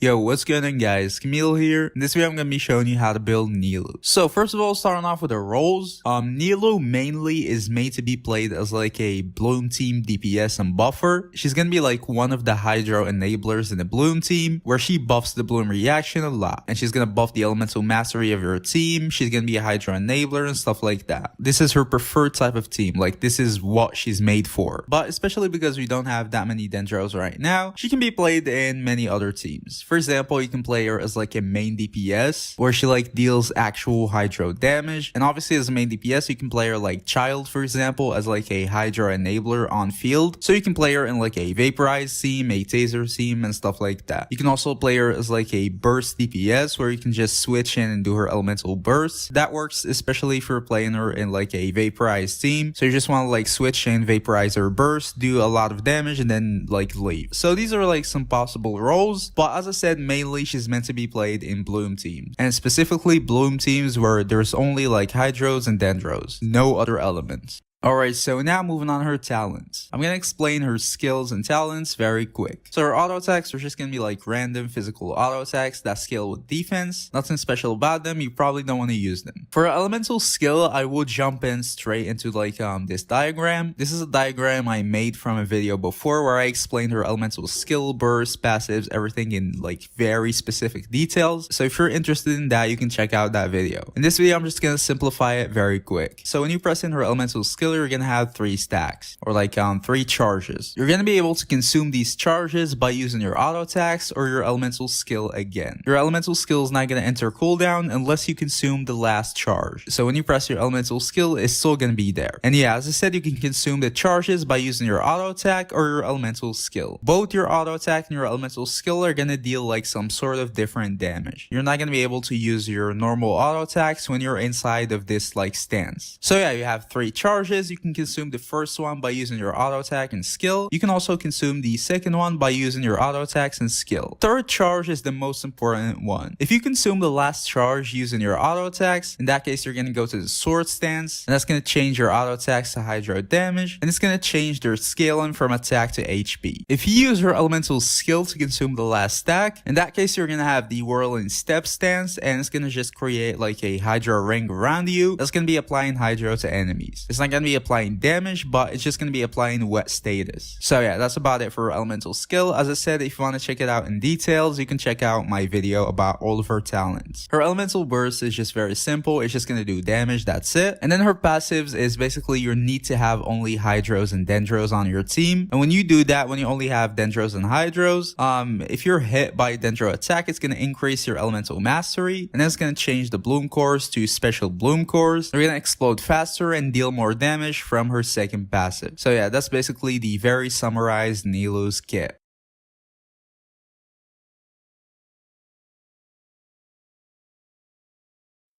Yo, what's going on guys? Camille here. In this video I'm going to be showing you how to build Nilou. So first of all, starting off with the roles, Nilou mainly is made to be played as like a Bloom team DPS and buffer. She's going to be like one of the Hydro enablers in the Bloom team, where she buffs the Bloom reaction a lot. And she's going to buff the elemental mastery of your team. She's going to be a Hydro enabler and stuff like that. This is her preferred type of team. Like this is what she's made for. But especially because we don't have that many Dendros right now, she can be played in many other teams. For example, you can play her as like a main DPS, where she like deals actual Hydro damage. And obviously as a main DPS, you can play her like Child, for example, as like a Hydro enabler on field. So you can play her in like a Vaporize team, a Taser team, and stuff like that. You can also play her as like a Burst DPS, where you can just switch in and do her elemental bursts. That works especially if you're playing her in like a Vaporize team. So you just want to like switch in, Vaporize or burst, do a lot of damage, and then like leave. So these are like some possible roles. But as I said, mainly she's meant to be played in Bloom teams, and specifically Bloom teams where there's only like Hydros and Dendros, no other elements. Alright, so now moving on to her talents. I'm gonna explain her skills and talents very quick. So her auto attacks are just gonna be like random physical auto attacks that scale with defense. Nothing special about them, you probably don't want to use them. For her elemental skill, I will jump in straight into like this diagram. This is a diagram I made from a video before where I explained her elemental skill, bursts, passives, everything in like very specific details. So if you're interested in that, you can check out that video. In this video, I'm just gonna simplify it very quick. So when you press in her elemental skill, you're gonna have 3 stacks, or like 3 charges. You're gonna be able to consume these charges by using your auto attacks or your elemental skill again. Your elemental skill is not gonna enter cooldown unless you consume the last charge. So when you press your elemental skill, it's still gonna be there. And yeah, as I said, you can consume the charges by using your auto attack or your elemental skill. Both your auto attack and your elemental skill are gonna deal like some sort of different damage. You're not gonna be able to use your normal auto attacks when you're inside of this like stance. So yeah, you have 3 charges. You can consume the first one by using your auto attack and skill. You can also consume the second one by using your auto attacks and skill. Third charge is the most important one. If you consume the last charge using your auto attacks, in that case you're going to go to the sword stance, and that's going to change your auto attacks to Hydro damage, and it's going to change their scaling from attack to HP. If you use her elemental skill to consume the last stack, in that case you're going to have the whirling step stance, and it's going to just create like a Hydro ring around you that's going to be applying Hydro to enemies. It's not going to be applying damage, but it's just going to be applying wet status. So yeah, that's about it for her elemental skill. As I said, if you want to check it out in details, you can check out my video about all of her talents. Her elemental burst is just very simple. It's just going to do damage, that's it. And then her passives is basically you need to have only Hydros and Dendros on your team. And when you do that, when you only have Dendros and Hydros, if you're hit by a Dendro attack, it's going to increase your elemental mastery, and then it's going to change the bloom cores to special bloom cores. They're going to explode faster and deal more damage from her second passive. So yeah, that's basically the very summarized Nilou's kit.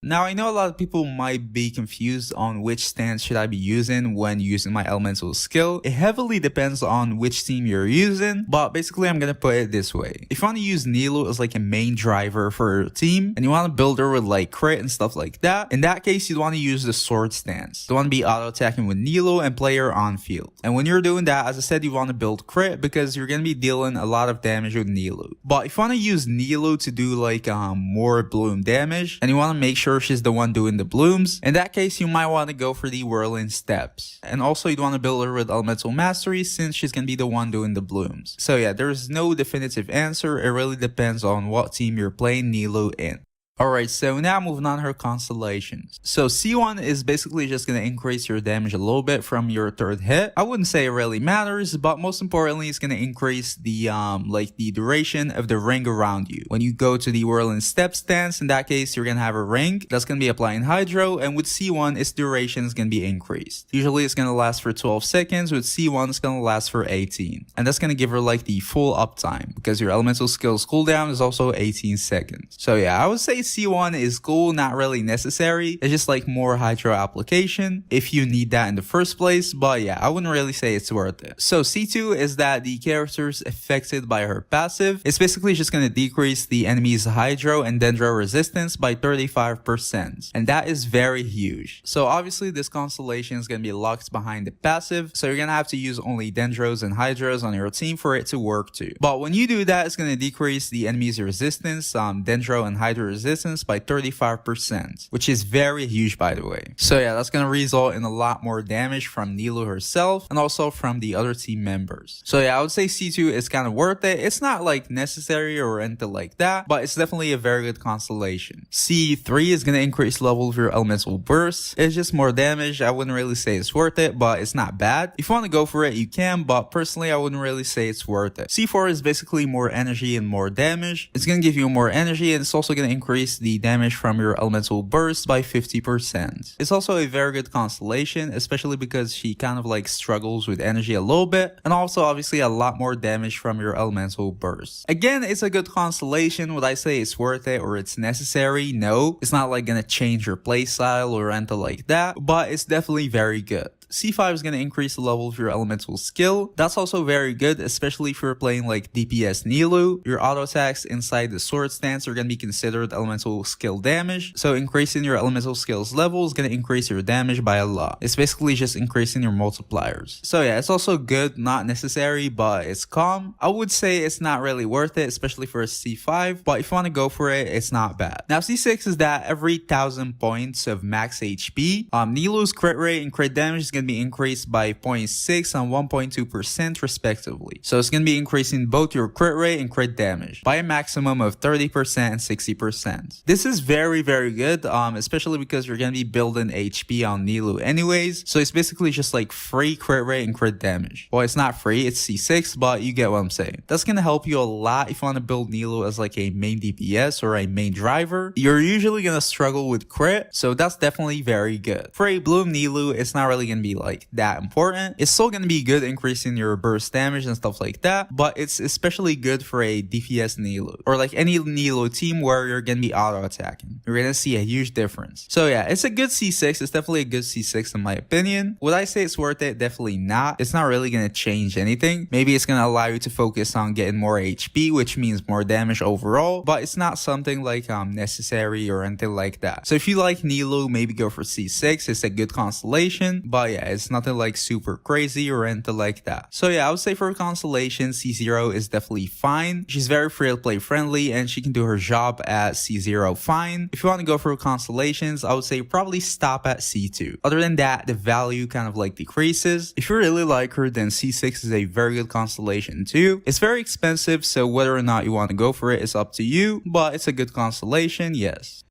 Now, I know a lot of people might be confused on which stance should I be using when using my elemental skill. It heavily depends on which team you're using, but basically I'm gonna put it this way. If you want to use Nilou as like a main driver for your team, and you want to build her with like crit and stuff like that, in that case you'd want to use the sword stance. You want to be auto attacking with Nilou and play her on field. And when you're doing that, as I said, you want to build crit because you're gonna be dealing a lot of damage with Nilou. But if you want to use Nilou to do like more bloom damage, and you want to make sure she's the one doing the blooms, in that case you might want to go for the whirling steps. And also you'd want to build her with elemental mastery since she's gonna be the one doing the blooms. So yeah, there's no definitive answer. It really depends on what team you're playing Nilou in. Alright, so now moving on to her Constellations. So C1 is basically just going to increase your damage a little bit from your third hit. I wouldn't say it really matters, but most importantly, it's going to increase the like the duration of the ring around you. When you go to the whirling step stance, in that case, you're going to have a ring that's going to be applying Hydro, and with C1, its duration is going to be increased. Usually it's going to last for 12 seconds, with C1 it's going to last for 18. And that's going to give her like the full uptime, because your elemental skills cooldown is also 18 seconds. So yeah, I would say C1 is cool, not really necessary. It's just like more hydro application if you need that in the first place, but yeah, I wouldn't really say it's worth it. So C2 is that the characters affected by her passive, it's basically just going to decrease the enemy's hydro and dendro resistance by 35%, and that is very huge. So obviously this constellation is going to be locked behind the passive, so you're going to have to use only dendros and hydros on your team for it to work too. But when you do that, it's going to decrease the enemy's resistance, dendro and hydro resistance by 35%, which is very huge by the way. So yeah, that's going to result in a lot more damage from Nilou herself and also from the other team members. So yeah, I would say C2 is kind of worth it. It's not like necessary or anything like that, but it's definitely a very good constellation. C3 is going to increase level of your elemental burst. It's just more damage. I wouldn't really say it's worth it, but it's not bad. If you want to go for it, you can, but personally, I wouldn't really say it's worth it. C4 is basically more energy and more damage. It's going to give you more energy, and it's also going to increase the damage from your elemental burst by 50%. It's also a very good constellation, especially because she kind of like struggles with energy a little bit, and also obviously a lot more damage from your elemental burst. Again, it's a good constellation. Would I say it's worth it or it's necessary? No, it's not like gonna change your playstyle or anything like that, but it's definitely very good. C5 is going to increase the level of your elemental skill. That's also very good, especially if you're playing like DPS Nilou. Your auto attacks inside the sword stance are going to be considered elemental skill damage. So increasing your elemental skills level is going to increase your damage by a lot. It's basically just increasing your multipliers. So yeah, it's also good, not necessary, but it's calm. I would say it's not really worth it, especially for a C5, but if you want to go for it, it's not bad. Now C6 is that every 1000 points of max HP, Nilou's crit rate and crit damage is going to be increased by 0.6 and 1.2% respectively. So it's going to be increasing both your crit rate and crit damage by a maximum of 30% and 60%. This is very good, especially because you're going to be building HP on Nilou anyways. So it's basically just like free crit rate and crit damage. Well, it's not free, it's C6, but you get what I'm saying. That's going to help you a lot if you want to build Nilou as like a main DPS or a main driver. You're usually going to struggle with crit, so that's definitely very good. For a Bloom Nilou, it's not really going to be like that important. It's still going to be good increasing your burst damage and stuff like that, but it's especially good for a DPS Nilou or like any Nilou team where you're going to be auto attacking. You're going to see a huge difference. So yeah, it's a good C6. It's definitely a good C6 in my opinion. Would I say it's worth it? Definitely not. It's not really going to change anything. Maybe it's going to allow you to focus on getting more HP, which means more damage overall, but it's not something like necessary or anything like that. So if you like Nilou, maybe go for C6. It's a good constellation, but yeah, it's nothing like super crazy or anything like that. So yeah, I would say for constellation, C0 is definitely fine. She's very free to play friendly and she can do her job at C0 fine. If you want to go for constellations, I would say probably stop at C2. Other than that, the value kind of like decreases. If you really like her, then C6 is a very good constellation too. It's very expensive, so whether or not you want to go for it is up to you, but it's a good constellation, yes.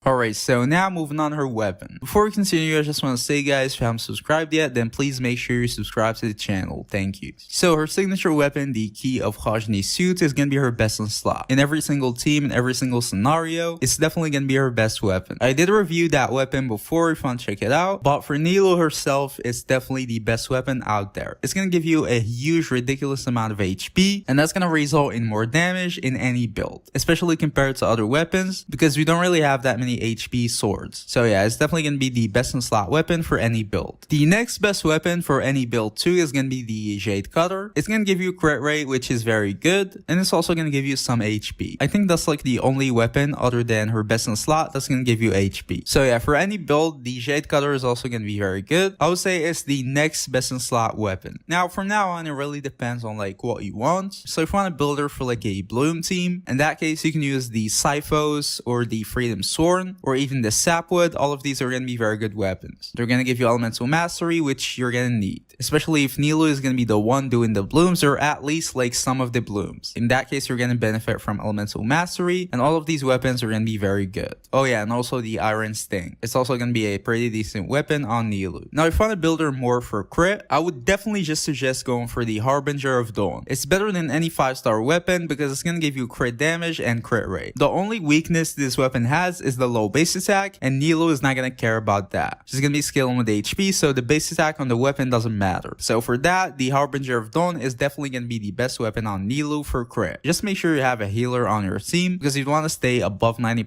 Alright, so now moving on to her weapon. Before we continue, I just want to say guys, if you haven't subscribed yet, then please make sure you subscribe to the channel. Thank you. So her signature weapon, the Key of Hajni Suit, is going to be her best in slot. In every single team, in every single scenario, it's definitely going to be her best weapon. I did review that weapon before if you want to check it out, but for Nilou herself, it's definitely the best weapon out there. It's going to give you a huge, ridiculous amount of HP, and that's going to result in more damage in any build, especially compared to other weapons, because we don't really have that many HP swords. So yeah, it's definitely going to be the best in slot weapon for any build. The next best weapon for any build too is going to be the Jade Cutter. It's going to give you crit rate, which is very good, and it's also going to give you some HP. I think that's like the only weapon other than her best in slot that's going to give you HP. So yeah, for any build, the Jade Cutter is also going to be very good. I would say it's the next best in slot weapon. Now from now on, it really depends on like what you want. So if you want to build her for like a Bloom team, in that case you can use the Scyphos or the Freedom Sword or even the Sapwood. All of these are going to be very good weapons. They're going to give you elemental mastery, which you're going to need, especially if Nilou is going to be the one doing the blooms, or at least like some of the blooms. In that case, you're going to benefit from elemental mastery, and all of these weapons are going to be very good. Oh yeah, and also the Iron Sting. It's also going to be a pretty decent weapon on Nilou. Now if you want to build her more for crit, I would definitely just suggest going for the Harbinger of Dawn. It's better than any 5-star weapon because it's going to give you crit damage and crit rate. The only weakness this weapon has is the low base attack, and Nilou is not going to care about that. She's going to be scaling with HP, so the base attack on the weapon doesn't matter. matter. So for that, the Harbinger of Dawn is definitely going to be the best weapon on Nilou for crit. Just make sure you have a healer on your team because you'd want to stay above 90%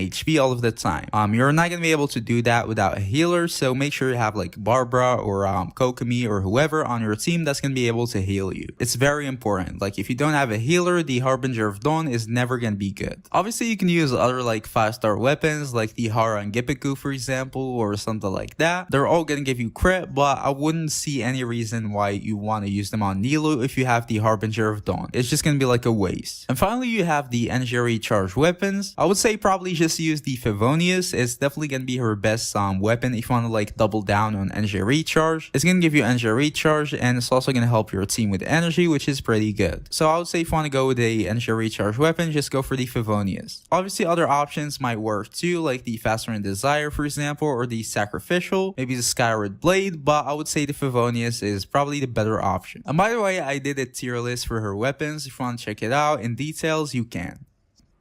HP all of the time. You're not going to be able to do that without a healer, so make sure you have like Barbara or Kokomi or whoever on your team that's going to be able to heal you. It's very important. Like if you don't have a healer, the Harbinger of Dawn is never going to be good. Obviously, you can use other like 5-star weapons like the Hara and Gippiku, for example, or something like that. They're all going to give you crit, but I wouldn't see any reason why you want to use them on Nilou if you have the Harbinger of Dawn. It's just going to be like a waste. And finally, you have the NGRE charge weapons. I would say probably just use the Favonius. It's definitely going to be her best weapon if you want to like double down on NGRE charge. It's going to give you NGRE charge, and it's also going to help your team with energy, which is pretty good. So I would say if you want to go with a NGRE charge weapon, just go for the Favonius. Obviously, other options might work too, like the Faster and Desire, for example, or the Sacrificial, maybe the Skyward Blade, but I would say the Favonius is probably the better option. And by the way, I did a tier list for her weapons. If you want to check it out in details, you can.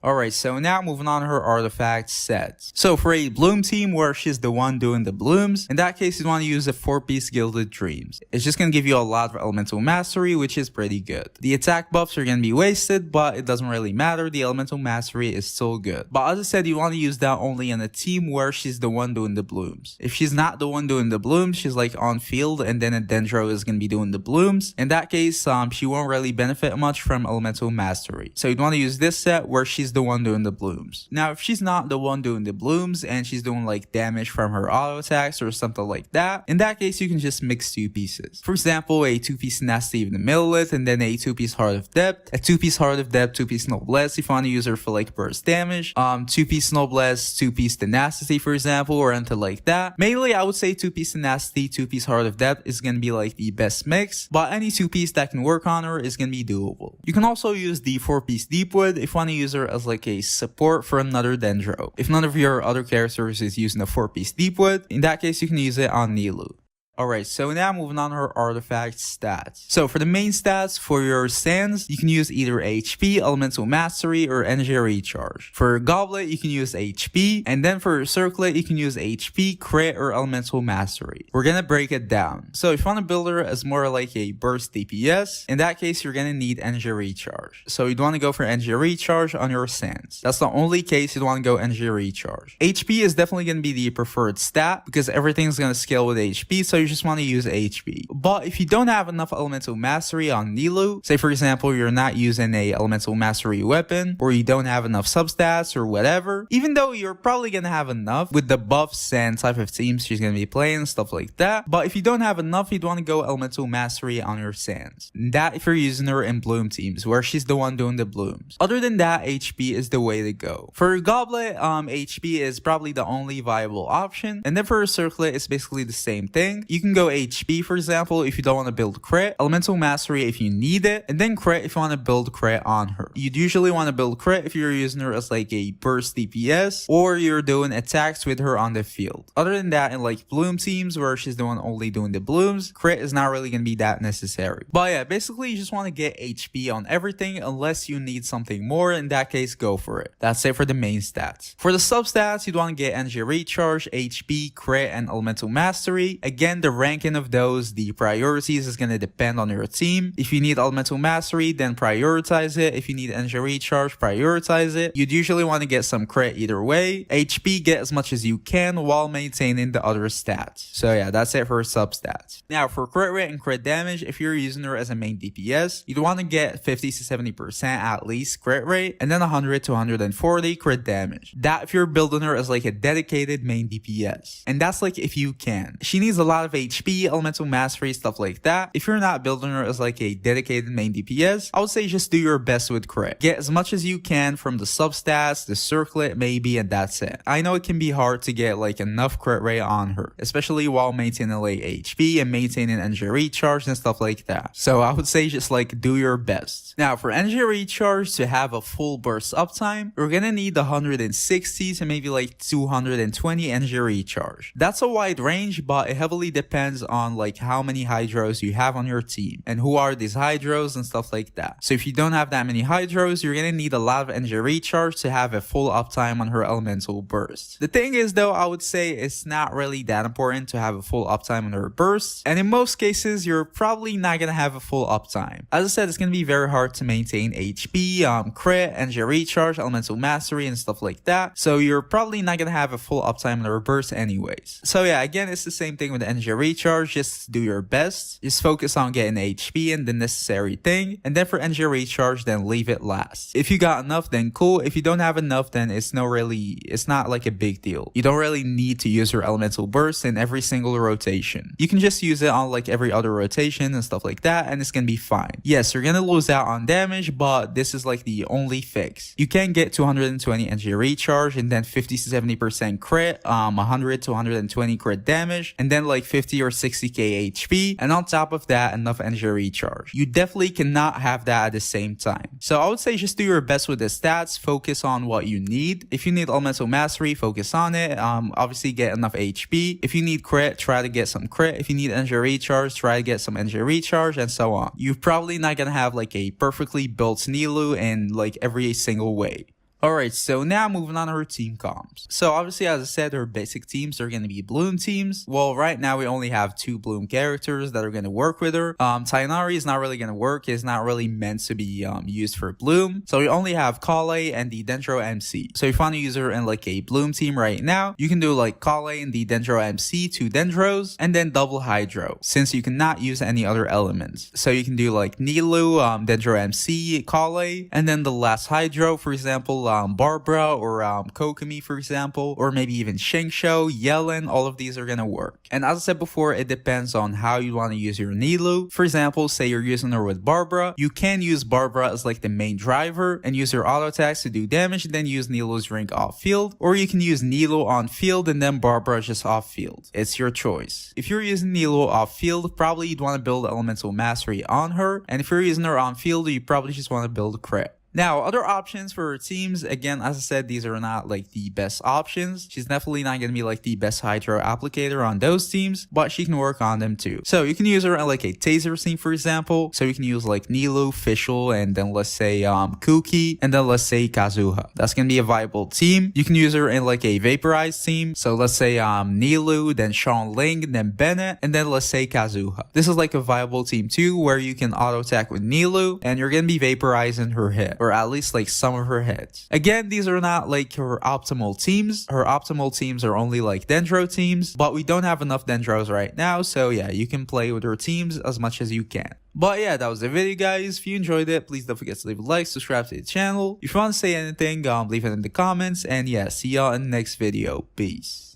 Alright, so now moving on to her artifact sets. So for a bloom team where she's the one doing the blooms, in that case you want to use a 4-piece Gilded Dreams. It's just going to give you a lot of elemental mastery, which is pretty good. The attack buffs are going to be wasted, but it doesn't really matter. The elemental mastery is still good. But as I said, you want to use that only in a team where she's the one doing the blooms. If she's not the one doing the blooms, she's like on field and then a Dendro is going to be doing the blooms. In that case, she won't really benefit much from elemental mastery. So you'd want to use this set where she's the one doing the blooms. Now, if she's not the one doing the blooms and she's doing like damage from her auto attacks or something like that, in that case, you can just mix 2 pieces. For example, a 2-piece Nasty in the Millilith and then a 2-piece Heart of Depth, a 2-piece Heart of Depth, 2-piece Noblesse if you want to use her for like burst damage, 2-piece Noblesse, 2-piece Tenacity, for example, or anything like that. Mainly, I would say 2-piece Tenacity, 2-piece Heart of Depth is going to be like the best mix, but any 2-piece that can work on her is going to be doable. You can also use the 4-piece Deepwood if you want to use her as like a support for another Dendro. If none of your other characters is using a 4-piece Deepwood, in that case you can use it on Nilou. Alright, so now moving on to her artifact stats. So for the main stats, for your Sands, you can use either HP, Elemental Mastery, or Energy Recharge. For your Goblet, you can use HP, and then for your Circlet, you can use HP, Crit, or Elemental Mastery. We're gonna break it down. So if you want to build her as more like a burst DPS, in that case, you're gonna need Energy Recharge. So you'd want to go for Energy Recharge on your Sands. That's the only case you'd want to go Energy Recharge. HP is definitely gonna be the preferred stat because everything's gonna scale with HP, so you just want to use HP. But if you don't have enough elemental mastery on Nilou, say for example you're not using a elemental mastery weapon, or you don't have enough substats or whatever, even though you're probably gonna have enough with the buffs and type of teams she's gonna be playing, stuff like that, but if you don't have enough, you'd want to go elemental mastery on your Sands. That if you're using her in bloom teams where she's the one doing the blooms. Other than that, HP is the way to go. For your Goblet, HP is probably the only viable option, and then for your Circlet, it's basically the same thing. You can go HP, for example, if you don't want to build crit, elemental mastery if you need it, and then crit if you want to build crit on her. You'd usually want to build crit if you're using her as like a burst DPS, or you're doing attacks with her on the field. Other than that, in like bloom teams where she's only doing the blooms, crit is not really going to be that necessary. But yeah, basically you just want to get HP on everything unless you need something more. In that case, go for it. That's it for the main stats. For the substats, you'd want to get energy recharge, HP, crit, and elemental mastery. Again, the ranking of those, the priorities is going to depend on your team. If you need elemental mastery, then prioritize it. If you need energy recharge, prioritize it. You'd usually want to get some crit either way. HP, get as much as you can while maintaining the other stats. So yeah, that's it for substats. Now for crit rate and crit damage, if you're using her as a main DPS, you'd want to get 50 to 70% at least crit rate, and then 100 to 140 crit damage. That if you're building her as like a dedicated main DPS. And that's like if you can. She needs a lot of HP, elemental mastery, stuff like that. If you're not building her as like a dedicated main DPS, I would say just do your best with crit. Get as much as you can from the substats, the circlet maybe, and that's it. I know it can be hard to get like enough crit rate on her, especially while maintaining like HP and maintaining energy recharge and stuff like that. So I would say just like do your best. Now for energy recharge to have a full burst uptime, we're gonna need 160 to maybe like 220 energy recharge. That's a wide range, but it heavily depends depends on like how many hydros you have on your team and who are these hydros and stuff like that. So if you don't have that many hydros, you're gonna need a lot of energy recharge to have a full uptime on her elemental burst. The thing is though, I would say it's not really that important to have a full uptime on her burst, and in most cases you're probably not gonna have a full uptime. As I said, it's gonna be very hard to maintain HP, crit, energy recharge, elemental mastery and stuff like that, so you're probably not gonna have a full uptime on her burst anyways. So yeah, again, it's the same thing with energy recharge. Just do your best, just focus on getting HP and the necessary thing, and then for energy recharge, then leave it last. If you got enough, then cool. If you don't have enough, then it's not like a big deal. You don't really need to use your elemental burst in every single rotation. You can just use it on like every other rotation and stuff like that, and it's gonna be fine. Yes, you're gonna lose out on damage, but this is like the only fix. You can get 220 energy recharge and then 50 to 70% crit, 100 to 120 crit damage, and then like 50 or 60k HP, and on top of that, enough energy recharge. You definitely cannot have that at the same time. So I would say just do your best with the stats, focus on what you need. If you need elemental mastery, focus on it. Obviously get enough HP. If you need crit, try to get some crit. If you need energy recharge, try to get some energy recharge, and so on. You're probably not gonna have like a perfectly built Nilou in like every single way. Alright, so now moving on to her team comps. So obviously, as I said, her basic teams are going to be Bloom teams. Well, right now we only have 2 Bloom characters that are going to work with her. Tighnari is not really going to work. It's not really meant to be used for Bloom. So we only have Kale and the Dendro MC. So if you want to use her in like a Bloom team right now, you can do like Kale and the Dendro MC, 2 Dendros, and then double Hydro, since you cannot use any other elements. So you can do like Nilou, Dendro MC, Kale, and then the last Hydro, for example, Barbara or Kokomi, for example, or maybe even Shengsho, Yellen. All of these are gonna work. And as I said before, it depends on how you want to use your Nilou. For example, say you're using her with Barbara, you can use Barbara as like the main driver and use her auto attacks to do damage, and then use Nilou's rank off field, or you can use Nilou on field and then Barbara just off field. It's your choice. If you're using Nilou off field, probably you'd want to build elemental mastery on her, and if you're using her on field, you probably just want to build crit. Now, other options for her teams, again, as I said, these are not like the best options. She's definitely not going to be like the best Hydro applicator on those teams, but she can work on them too. So you can use her in like a Taser team, for example. So you can use like Nilou, Fischl, and then let's say Kuki, and then let's say Kazuha. That's going to be a viable team. You can use her in like a Vaporized team. So let's say Nilou, then Sean Ling, then Bennett, and then let's say Kazuha. This is like a viable team too, where you can auto attack with Nilou, and you're going to be vaporizing her hit, or at least like some of her hits. Again, these are not like her optimal teams. Her optimal teams are only like Dendro teams, but we don't have enough Dendros right now, so yeah, you can play with her teams as much as you can. But yeah, that was the video, guys. If you enjoyed it, please don't forget to leave a like, subscribe to the channel. If you want to say anything, leave it in the comments, and yeah, see y'all in the next video. Peace.